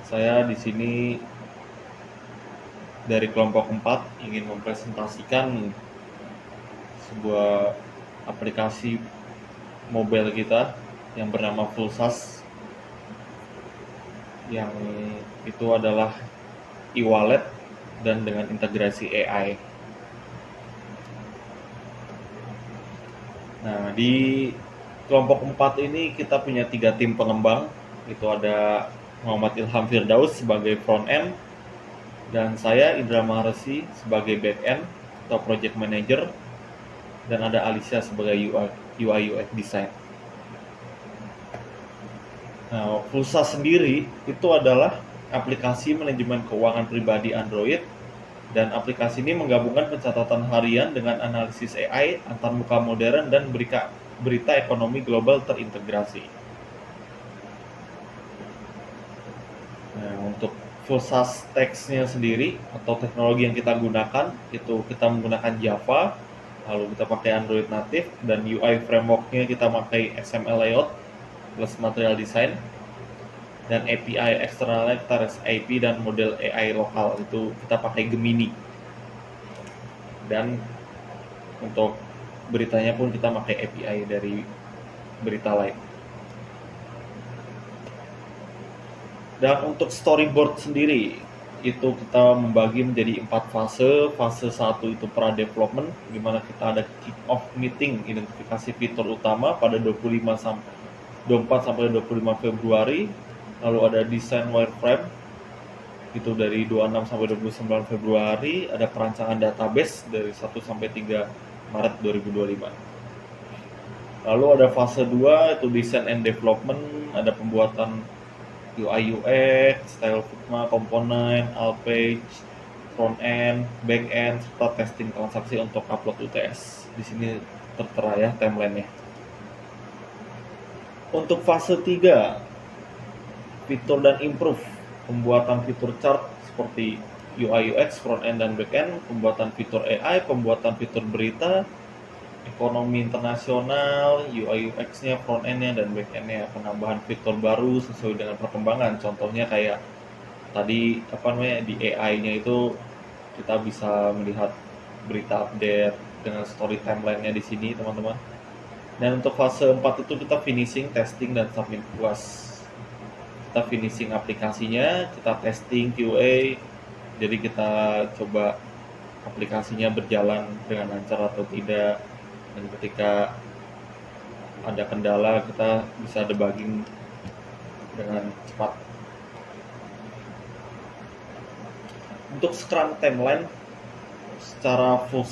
Saya di sini dari kelompok 4 ingin mempresentasikan sebuah aplikasi mobile kita yang bernama Fullsas, yang itu adalah e-wallet dan dengan integrasi AI. Nah, di kelompok 4 ini kita punya 3 tim pengembang. Itu ada Muhammad Ilham Firdaus sebagai front end, dan saya Indra Maharesi sebagai back end atau project manager, dan ada Alicia sebagai UI UX design. Nah, Pulsa sendiri itu adalah aplikasi manajemen keuangan pribadi Android, dan aplikasi ini menggabungkan pencatatan harian dengan analisis AI antarmuka modern dan berita ekonomi global terintegrasi. Nah, untuk Fullsas text-nya sendiri atau teknologi yang kita gunakan itu kita menggunakan Java, lalu kita pakai Android native, dan UI framework-nya kita pakai XML layout plus material design, dan API eksternalnya kita REST API dan model AI lokal itu kita pakai Gemini. Dan untuk beritanya pun kita pakai API dari berita lain. Dan untuk storyboard sendiri itu kita membagi menjadi 4 fase. Fase 1 itu pra development, di mana kita ada kick off meeting identifikasi fitur utama pada 24 sampai 25 Februari. Lalu ada desain wireframe itu dari 26 sampai 29 Februari, ada perancangan database dari 1 sampai 3 Maret 2025. Lalu ada fase 2 itu design and development, ada pembuatan UI UX, style Figma, komponen, all page, front end, back end, serta testing transaksi untuk upload UTS. Di sini tertera ya timeline-nya. Untuk fase 3, fitur dan improve, pembuatan fitur chart seperti UI UX, front end dan back end, pembuatan fitur AI, pembuatan fitur berita, ekonomi internasional, UI UX-nya, front end-nya dan back end-nya, penambahan fitur baru sesuai dengan perkembangan. Contohnya kayak tadi di AI-nya itu kita bisa melihat berita update dengan story timeline-nya di sini, teman-teman. Dan untuk fase 4 itu kita finishing, testing dan submit puas. Kita finishing aplikasinya, kita testing QA, jadi kita coba aplikasinya berjalan dengan lancar atau tidak, dan ketika ada kendala kita bisa debugging dengan cepat. Untuk Scrum timeline secara full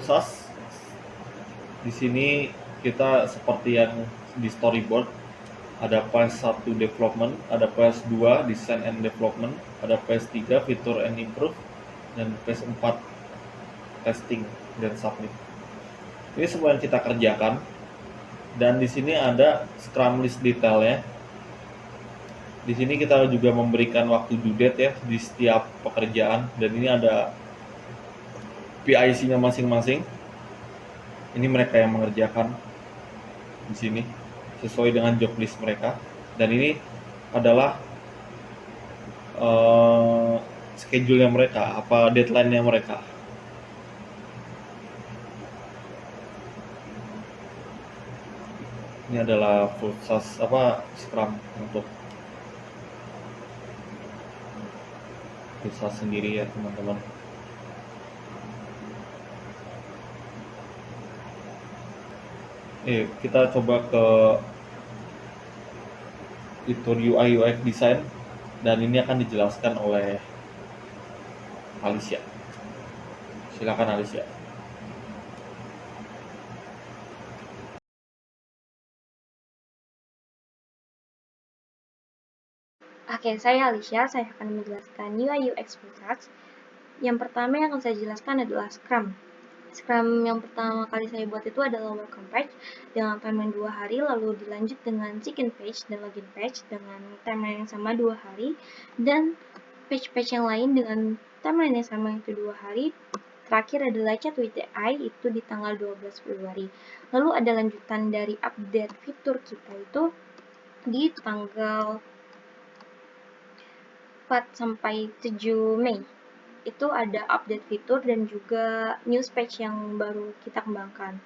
SAS di sini kita seperti yang di storyboard, ada phase 1 development, ada phase 2 design and development, ada phase 3 feature and improve, dan phase 4 testing dan submit. Ini semua yang kita kerjakan, dan di sini ada Scrum list detailnya. Di sini kita juga memberikan waktu due date ya di setiap pekerjaan, dan ini ada PIC-nya masing-masing. Ini mereka yang mengerjakan di sini sesuai dengan job list mereka, dan ini adalah schedule-nya mereka, deadline-nya mereka. Ini adalah Fullsas Scrum untuk Fullsas sendiri ya, teman-teman. Kita coba ke fitur UI UX design, dan ini akan dijelaskan oleh Alicia. Silakan Alicia. Oke, saya Alicia. Saya akan menjelaskan UI UX Fullsas. Yang pertama yang akan saya jelaskan adalah Scrum. Scrum yang pertama kali saya buat itu adalah welcome page dengan timeline 2 hari, lalu dilanjut dengan check-in page dan login page dengan timeline yang sama 2 hari, dan page-page yang lain dengan timeline yang sama itu 2 hari. Terakhir adalah chat with AI itu di tanggal 12 Februari. Lalu ada lanjutan dari update fitur kita itu di tanggal 4 sampai 7 Mei itu ada update fitur dan juga news page yang baru kita kembangkan.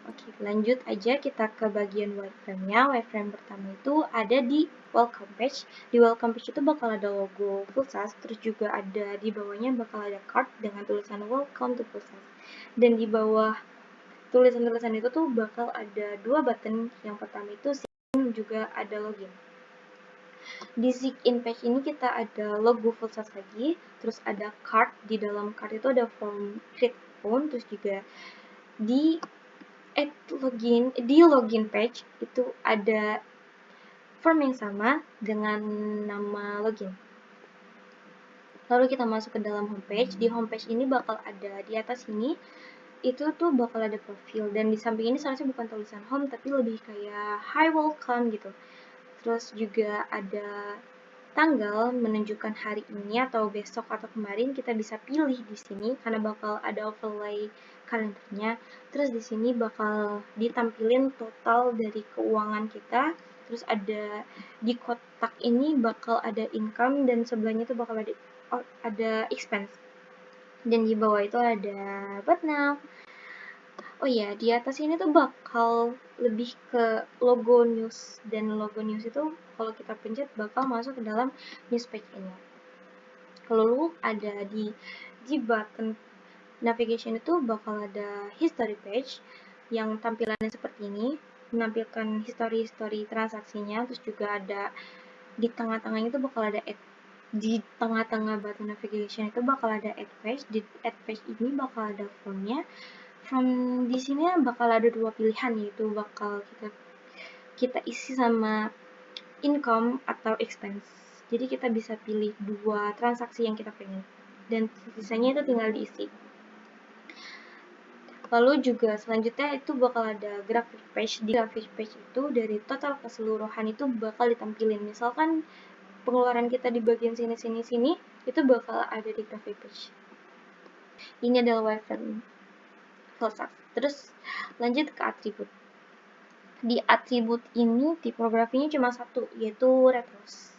Oke, lanjut aja kita ke bagian wireframe-nya. Wireframe pertama itu ada di welcome page. Di welcome page itu bakal ada logo Pulsas, terus juga ada di bawahnya bakal ada card dengan tulisan welcome to Pulsas. Dan di bawah tulisan-tulisan itu tuh bakal ada dua button. Yang pertama itu sign, juga ada login. Di sign in page ini kita ada logo Pulsas lagi, terus ada card. Di dalam card itu ada form create account, terus juga di login page itu ada form yang sama dengan nama login. Lalu kita masuk ke dalam homepage. Di homepage ini bakal ada di atas ini itu tuh bakal ada profil, dan di samping ini seharusnya bukan tulisan home tapi lebih kayak hi welcome gitu. Terus juga ada tanggal menunjukkan hari ini atau besok atau kemarin, kita bisa pilih di sini karena bakal ada overlay kalendernya. Terus di sini bakal ditampilin total dari keuangan kita. Terus ada di kotak ini bakal ada income dan sebelahnya itu bakal ada expense. Dan di bawah itu ada but now. Oh iya, di atas ini tuh bakal lebih ke logo news, dan logo news itu kalau kita pencet bakal masuk ke dalam news page ini. Lalu ada di button navigation itu bakal ada history page yang tampilannya seperti ini, menampilkan history transaksinya. Terus juga ada di tengah-tengahnya itu bakal ada di tengah-tengah button navigation itu bakal ada add page. Di add page ini bakal ada formnya. Di sini bakal ada dua pilihan, yaitu bakal kita isi sama income atau expense. Jadi kita bisa pilih dua transaksi yang kita pengen, dan sisanya itu tinggal diisi. Lalu juga selanjutnya itu bakal ada graphic page. Di graphic page itu dari total keseluruhan itu bakal ditampilin. Misalkan pengeluaran kita di bagian sini itu bakal ada di graphic page. Ini adalah wireframe Pulsas. Terus lanjut ke atribut. Di atribut ini tipografinya cuma satu, yaitu retros.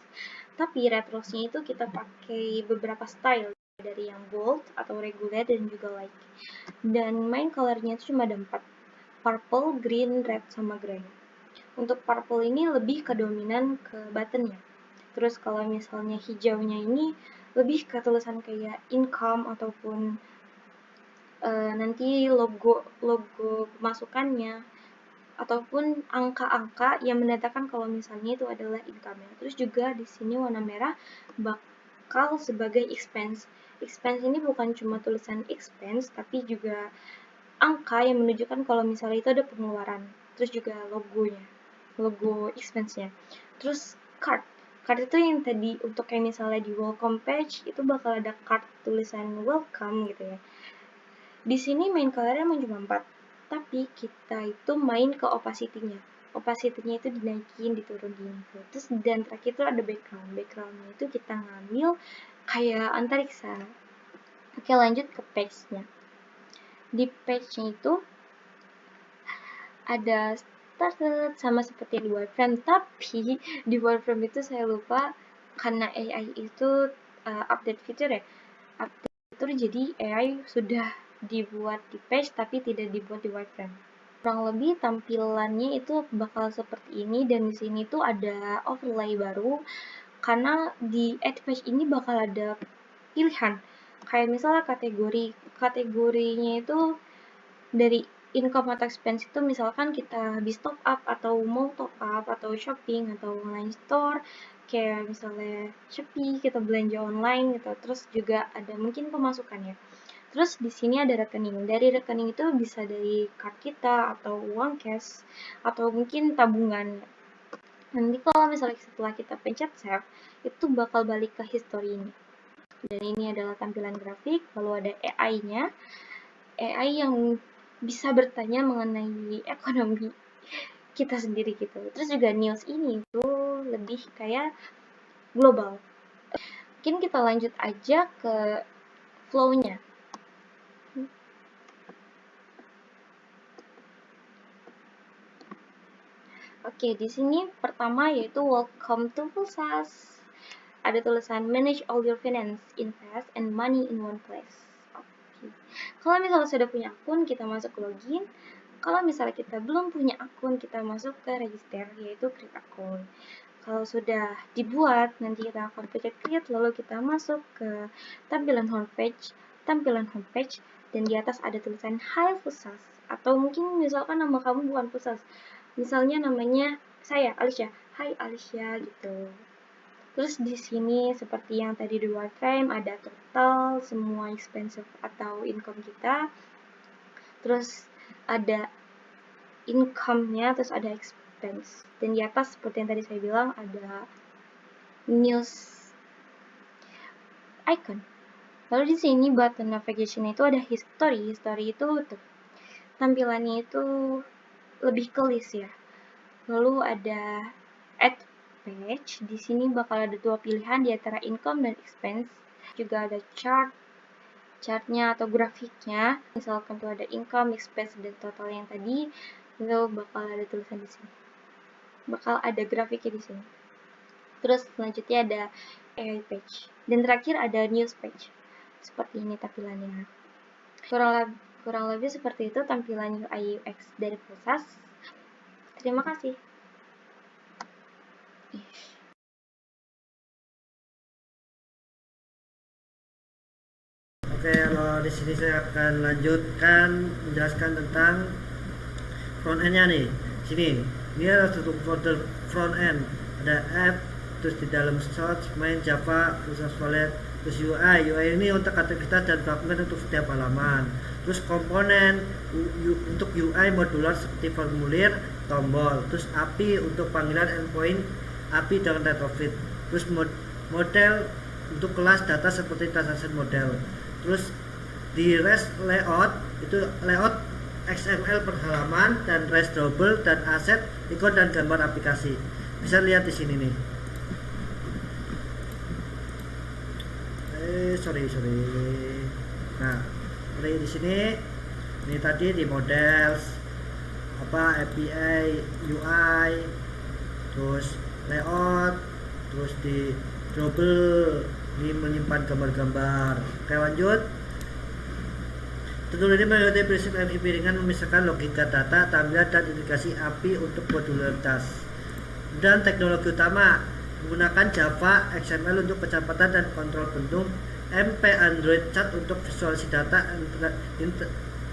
Tapi retrosnya itu kita pakai beberapa style, dari yang bold atau regular dan juga light. Dan main colornya itu cuma ada 4, purple, green, red, sama gray. Untuk purple ini lebih ke dominan ke buttonnya. Terus kalau misalnya hijaunya ini lebih ke tulisan kayak income ataupun nanti logo pemasukannya ataupun angka-angka yang menandakan kalau misalnya itu adalah income-nya. Terus juga di sini warna merah bakal sebagai expense. Expense ini bukan cuma tulisan expense tapi juga angka yang menunjukkan kalau misalnya itu ada pengeluaran. Terus juga logo expense-nya. Terus card itu yang tadi untuk kayak misalnya di welcome page itu bakal ada card tulisan welcome gitu ya. Di sini main color-nya emang cuma 4, tapi kita itu main ke opacity-nya. Opacity-nya itu dinaikin, diturunin gitu. Terus dan terakhir itu ada background. Background-nya itu kita ngambil kayak antariksa. Oke, lanjut ke page-nya. Di page-nya itu ada started sama seperti di wireframe, tapi di wireframe itu saya lupa karena AI itu update fitur ya. Update fitur, jadi AI sudah dibuat di page tapi tidak dibuat di wireframe. Kurang lebih tampilannya itu bakal seperti ini, dan di sini tuh ada overlay baru karena di add page ini bakal ada pilihan. Kayak misalnya kategorinya itu dari income atau expense itu misalkan kita habis top up atau mau top up atau shopping atau online store, kayak misalnya Shopee, kita belanja online gitu. Terus juga ada mungkin pemasukannya. Terus di sini ada rekening. Dari rekening itu bisa dari card kita atau uang cash atau mungkin tabungan. Nanti kalau misalnya setelah kita pencet save, itu bakal balik ke history ini. Dan ini adalah tampilan grafik, lalu ada AI-nya. AI yang bisa bertanya mengenai ekonomi kita sendiri gitu. Terus juga news ini itu lebih kayak global. Mungkin kita lanjut aja ke flow-nya. Oke, di sini pertama yaitu welcome to Pulsas. ada tulisan manage all your finance, invest and money in one place. Oke. Kalau misalnya sudah punya akun, kita masuk ke login. Kalau misalnya kita belum punya akun, kita masuk ke register, yaitu create akun. Kalau sudah dibuat, nanti kita akan pencet create, lalu kita masuk ke tampilan homepage, dan di atas ada tulisan Hai Pusas, atau mungkin misalkan nama kamu bukan Pusas, misalnya namanya saya Alicia, Hai Alicia gitu. Terus di sini seperti yang tadi di wireframe ada total semua expense atau income kita, terus ada income-nya, terus ada expense, dan di atas seperti yang tadi saya bilang ada news icon. Lalu di sini button navigation itu ada history. History itu tuh, tampilannya itu lebih ke list ya. Lalu ada add page. Di sini bakal ada dua pilihan di antara income dan expense. Juga ada chartnya atau grafiknya. Misalkan tuh ada income, expense, dan total yang tadi, itu bakal ada tulisan di sini. Bakal ada grafiknya di sini. Terus selanjutnya ada AI page. Dan terakhir ada news page. Seperti ini tampilannya. Kurang lebih seperti itu tampilan UI UX dari Pusas. Terima kasih. Oke, kalau di sini saya akan lanjutkan menjelaskan tentang front end-nya nih. Sini, ini adalah struktur folder front end. Ada app, terus di dalam source, main Java, Pusas Wallet, terus UI. UI ini untuk aktivitas dan fragment untuk setiap halaman. Terus komponen untuk UI modular seperti formulir, tombol. Terus API untuk panggilan endpoint, API dengan retrofit. Terus model untuk kelas data seperti transaction model. Terus di REST layout itu layout XML per halaman dan REST double dan aset, ikon dan gambar aplikasi. Bisa lihat di sini nih. Sorry. Nah, di sini ini tadi di models API, UI, terus layout, terus di double ini menyimpan gambar-gambar. Oke, lanjut. Tutorial ini mengikuti prinsip MVP dengan memisahkan logika data, tampilan, dan indikasi API untuk modularitas. Dan teknologi utama menggunakan Java, XML untuk pencatatan dan kontrol bentuk, MP Android Chat untuk visualisasi data,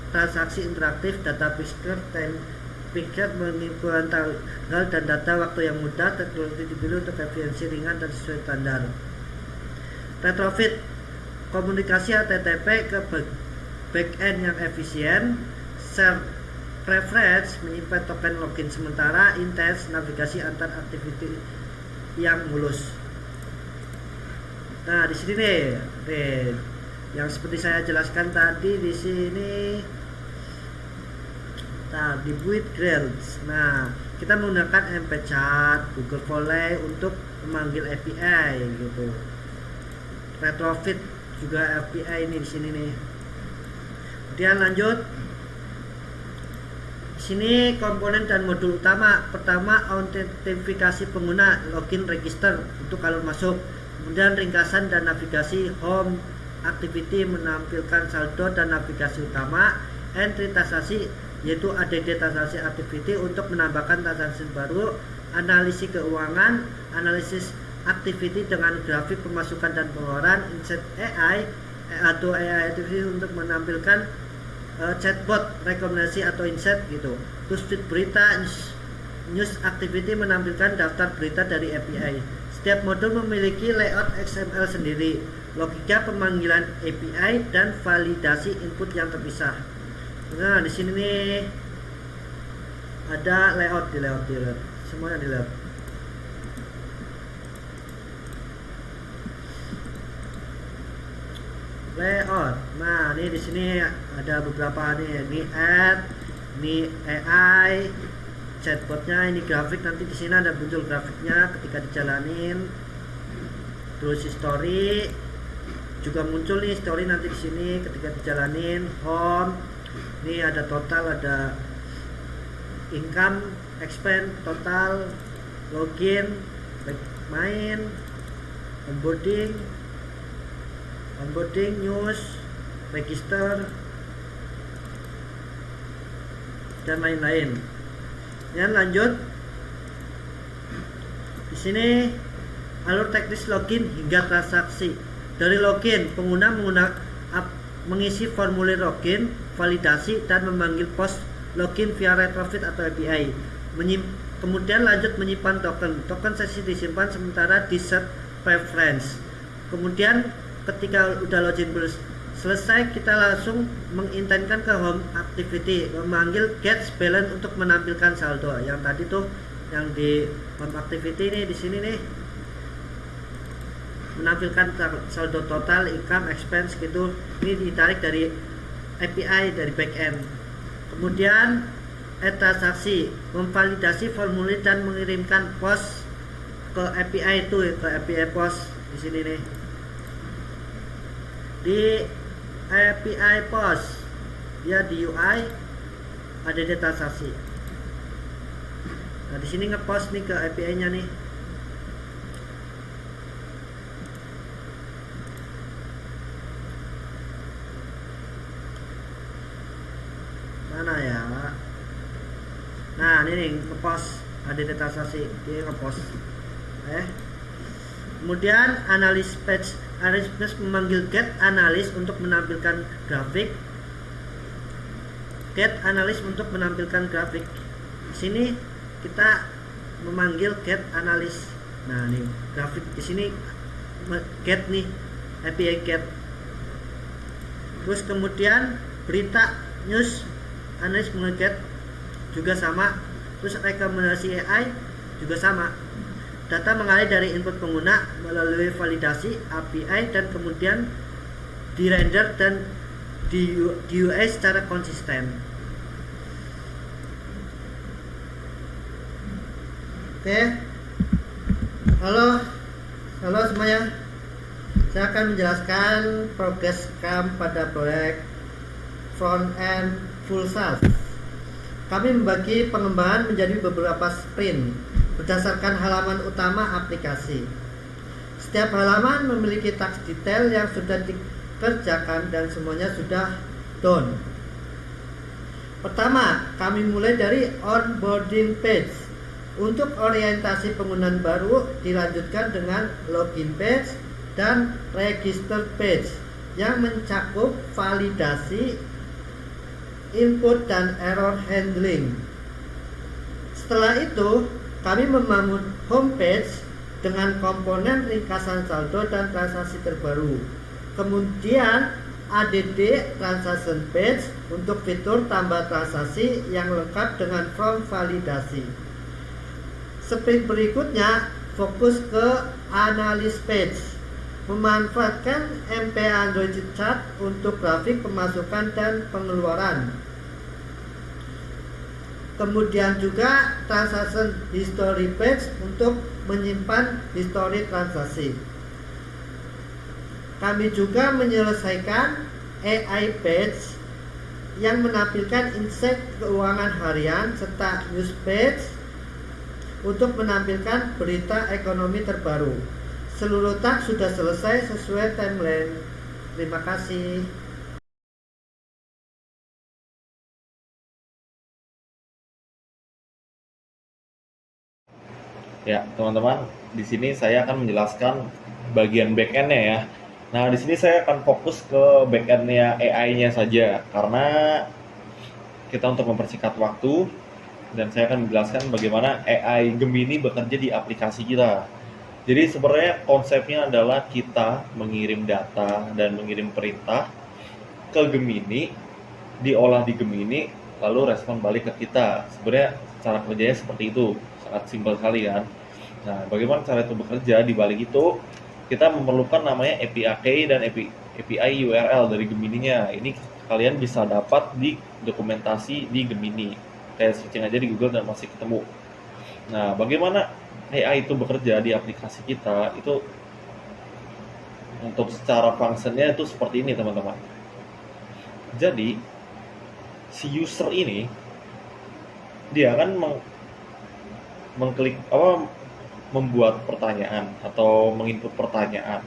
transaksi interaktif, data picture mengumpulkan tanggal dan data waktu yang mudah. Teknologi dipilih untuk efisiensi ringan dan sesuai standar. Retrofit, komunikasi HTTP ke backend yang efisien. Share preference, menyimpan token login sementara. Intense, navigasi antar activity yang mulus. Nah, di sini nih, yang seperti saya jelaskan tadi di sini. Nah, di build Grails. Nah, kita menggunakan MP Chat, Google Volley untuk memanggil API gitu. Retrofit juga API ini di sini nih. Kemudian lanjut. Di sini komponen dan modul utama. Pertama, autentifikasi pengguna, login register untuk kalau masuk. Kemudian ringkasan dan navigasi, home, activity menampilkan saldo dan navigasi utama. Entry transaksi yaitu ADD transaksi activity untuk menambahkan transaksi baru. Analisis keuangan, analisis activity dengan grafik pemasukan dan pengeluaran. Insert AI atau AI activity untuk menampilkan chatbot rekomendasi atau insight gitu. Terus feed berita, news activity menampilkan daftar berita dari API. Setiap modul memiliki layout XML sendiri, logika pemanggilan API dan validasi input yang terpisah. Nah, di sini nih ada layout di layout semuanya di layout. Layout. Nah, ini di sini ada beberapa nih. Ini add, ini AI, chatbotnya, ini grafik. Nanti di sini ada muncul grafiknya ketika dijalanin. Terus history juga muncul nih, story nanti di sini ketika dijalanin. Home. Ini ada total, ada income, expense, total, login, main, onboarding, news, register, dan lain-lain. Dan lanjut di sini alur teknis login hingga transaksi. Dari login, pengguna mengisi formulir login, validasi, dan memanggil post login via retrofit atau API. Kemudian lanjut menyimpan token sesi disimpan sementara di set preference. Kemudian ketika udah login selesai, kita langsung mengintenkan ke home activity, memanggil get balance untuk menampilkan saldo. Yang tadi tuh yang di home activity nih, di sini nih menampilkan saldo total, income, expense gitu. Ini ditarik dari API dari backend. Kemudian transaksi, memvalidasi formulir dan mengirimkan post ke API itu, ke API post di sini nih. Di API post dia di UI ada di transaksi. Nah di sini ngepost nih ke API-nya nih. Mana ya? Nah ini nih ngepost, ada di transaksi, dia ngepost. Kemudian analis page memanggil get analis untuk menampilkan grafik. Get analis untuk menampilkan grafik. Di sini kita memanggil get analis. Nah nih grafik di sini get nih, API get. Terus kemudian berita news analis mengeget juga sama. Terus rekomendasi AI juga sama. Data mengalir dari input pengguna melalui validasi API dan kemudian di-render dan di UI secara konsisten. Oke. Halo semuanya. Saya akan menjelaskan progres Scrum pada proyek front end full SaaS. Kami membagi pengembangan menjadi beberapa sprint berdasarkan halaman utama aplikasi. Setiap halaman memiliki teks detail yang sudah dikerjakan dan semuanya sudah done. Pertama, kami mulai dari onboarding page. Untuk orientasi penggunaan baru dilanjutkan dengan login page dan register page yang mencakup validasi, input dan error handling. Setelah itu, kami membangun homepage dengan komponen ringkasan saldo dan transaksi terbaru. Kemudian add transaction page untuk fitur tambah transaksi yang lengkap dengan form validasi. Sprint berikutnya fokus ke analis page, memanfaatkan MP Android chart untuk grafik pemasukan dan pengeluaran. Kemudian juga transaction history page untuk menyimpan history transaksi. Kami juga menyelesaikan AI page yang menampilkan insight keuangan harian serta news page untuk menampilkan berita ekonomi terbaru. Seluruh task sudah selesai sesuai timeline. Terima kasih. Ya, teman-teman, di sini saya akan menjelaskan bagian backend-nya ya. Nah, di sini saya akan fokus ke backend-nya AI-nya saja, karena kita untuk mempersingkat waktu, dan saya akan menjelaskan bagaimana AI Gemini bekerja di aplikasi kita. Jadi sebenarnya konsepnya adalah kita mengirim data dan mengirim perintah ke Gemini, diolah di Gemini, lalu respon balik ke kita. Sebenarnya cara kerjanya seperti itu. Sangat simpel sekali kan. Nah, bagaimana cara itu bekerja? Di balik itu kita memerlukan namanya API key dan API URL dari Gemini-nya. Ini kalian bisa dapat di dokumentasi di Gemini. Kayak searching aja di Google dan masih ketemu. Nah, bagaimana AI itu bekerja di aplikasi kita itu untuk secara functionnya itu seperti ini teman-teman. Jadi si user ini dia akan mengklik membuat pertanyaan atau menginput pertanyaan.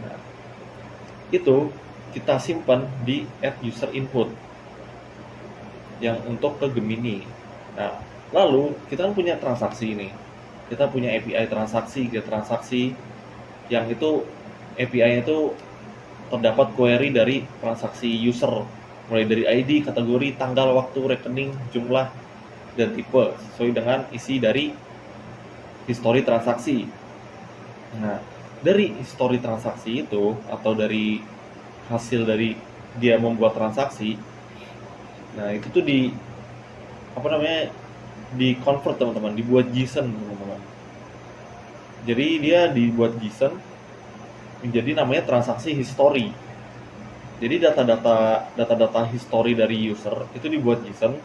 Nah, itu kita simpan di @user_input yang untuk ke Gemini. Nah, lalu kita kan punya transaksi ini. Kita punya API transaksi, get transaksi yang itu API-nya itu terdapat query dari transaksi user, mulai dari ID, kategori, tanggal, waktu, rekening, jumlah, dan tipe sesuai dengan isi dari histori transaksi. Nah, dari histori transaksi itu atau dari hasil dari dia membuat transaksi, nah itu tuh di convert teman-teman, dibuat JSON teman-teman. Jadi dia dibuat JSON menjadi namanya transaksi history. Jadi data-data history dari user itu dibuat JSON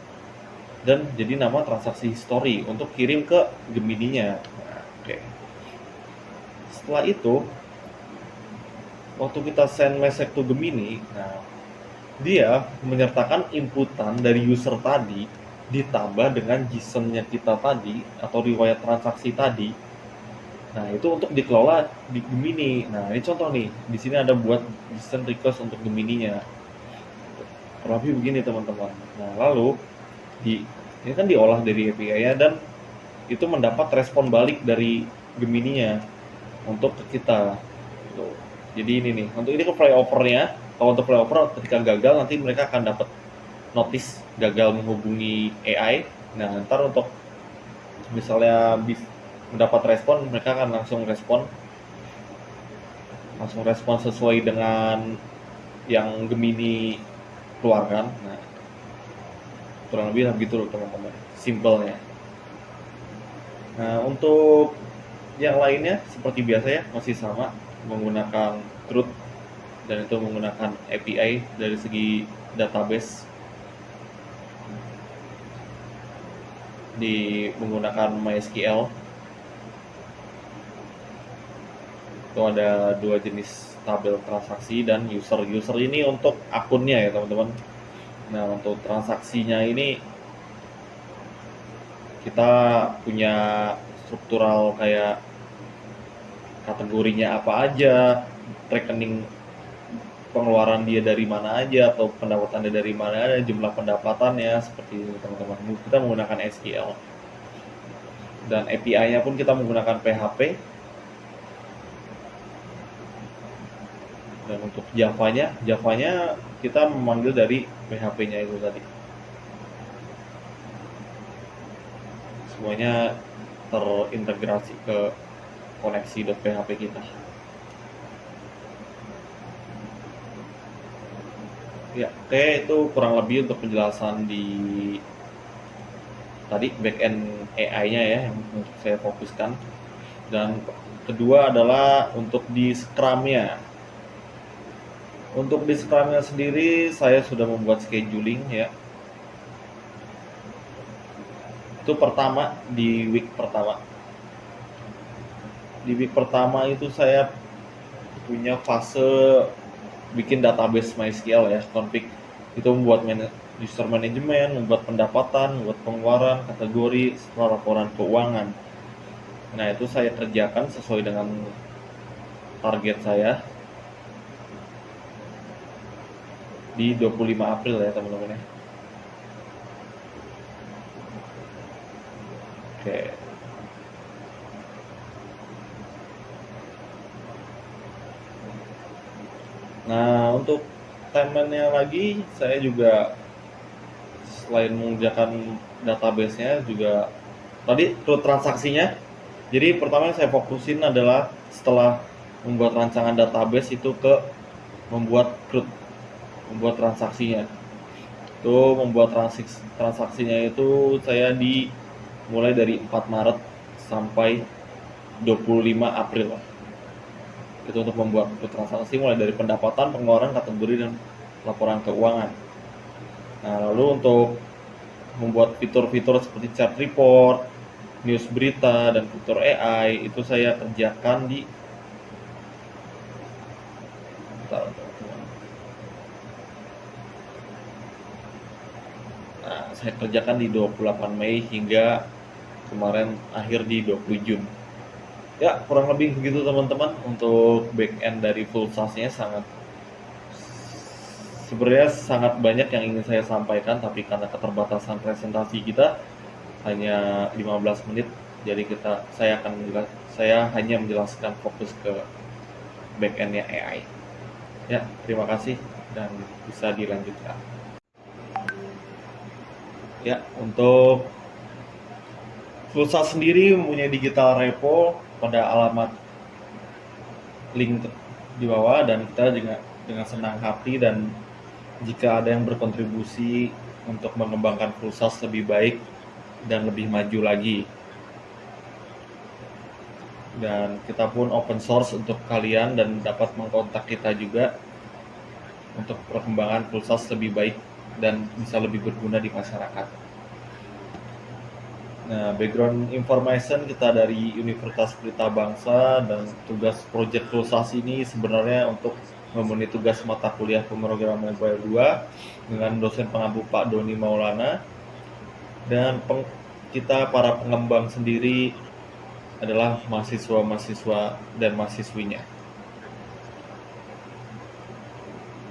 dan jadi nama transaksi history untuk kirim ke Gemini-nya. Nah, oke. Setelah itu, waktu kita send message to Gemini, nah dia menyertakan inputan dari user tadi ditambah dengan JSON-nya kita tadi atau riwayat transaksi tadi. Nah, itu untuk dikelola di Gemini. Nah, ini contoh nih. Di sini ada buat JSON request untuk Gemini-nya. Kurang lebih begini, teman-teman. Nah, lalu ini kan diolah dari API-nya dan itu mendapat respon balik dari Gemini-nya untuk ke kita. Gitu. Jadi ini nih, untuk ini ke flyover-nya. Kalau untuk flyover ketika gagal nanti mereka akan dapat notice gagal menghubungi AI. Nah, ntar untuk misalnya mendapat respon, mereka akan langsung respon sesuai dengan yang Gemini keluarkan. Nah, kurang lebih begitu loh teman-teman, simpelnya. Nah, untuk yang lainnya seperti biasa ya, masih sama menggunakan CRUD dan itu menggunakan API dari segi database menggunakan MySQL. Itu ada 2 jenis tabel transaksi dan user ini untuk akunnya ya teman-teman. Nah, untuk transaksinya ini kita punya struktural kayak kategorinya apa aja, rekening pengeluaran dia dari mana aja atau pendapatannya dari mana aja, jumlah pendapatannya seperti itu teman-teman. Kita menggunakan SQL dan API-nya pun kita menggunakan PHP. Dan untuk Java-nya kita memanggil dari PHP-nya itu tadi. Semuanya terintegrasi ke koneksi.php kita. Ya, oke, itu kurang lebih untuk penjelasan di tadi backend AI-nya ya yang untuk saya fokuskan. Dan kedua adalah untuk di Scrum-nya. Untuk di Scrum-nya sendiri saya sudah membuat scheduling ya. Itu pertama di week pertama. Di week pertama itu saya punya fase bikin database MySQL ya, config. Itu membuat user management, membuat pendapatan, membuat pengeluaran, kategori, setelah laporan keuangan. Nah, itu saya kerjakan sesuai dengan target saya di 25 April ya teman-teman ya. Oke. Nah, untuk timeline-nya lagi, saya juga selain mengerjakan database-nya juga tadi CRUD transaksinya. Jadi pertama yang saya fokusin adalah setelah membuat rancangan database itu ke membuat CRUD, membuat transaksinya. Itu membuat transaksinya itu saya mulai dari 4 Maret sampai 25 April. Itu untuk membuat transaksi mulai dari pendapatan, pengeluaran, kategori, dan laporan keuangan. Nah, lalu untuk membuat fitur-fitur seperti chart report, news berita, dan fitur AI itu saya kerjakan saya kerjakan di 28 Mei hingga kemarin akhir di 20 Juni. Ya, kurang lebih begitu teman-teman untuk backend dari full SaaS-nya. Sebenarnya sangat banyak yang ingin saya sampaikan, tapi karena keterbatasan presentasi kita hanya 15 menit, jadi saya hanya menjelaskan fokus ke backend-nya AI. Ya, terima kasih dan bisa dilanjutkan. Ya, untuk full SaaS sendiri mempunyai digital repo pada alamat link di bawah, dan kita juga dengan senang hati dan jika ada yang berkontribusi untuk mengembangkan full SaaS lebih baik dan lebih maju lagi. Dan kita pun open source untuk kalian dan dapat mengkontak kita juga untuk perkembangan full SaaS lebih baik dan bisa lebih berguna di masyarakat. Nah, background information kita dari Universitas Pelita Bangsa, dan tugas project full SaaS ini sebenarnya untuk memenuhi tugas mata kuliah pemrograman level 2 dengan dosen pengampu Pak Doni Maulana, dan kita para pengembang sendiri adalah mahasiswa-mahasiswa dan mahasiswinya.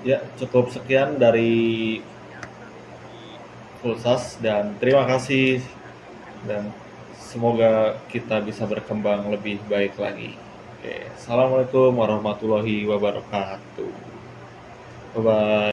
Ya, cukup sekian dari full SaaS dan terima kasih, dan semoga kita bisa berkembang lebih baik lagi. Oke, assalamualaikum warahmatullahi wabarakatuh. Bye bye.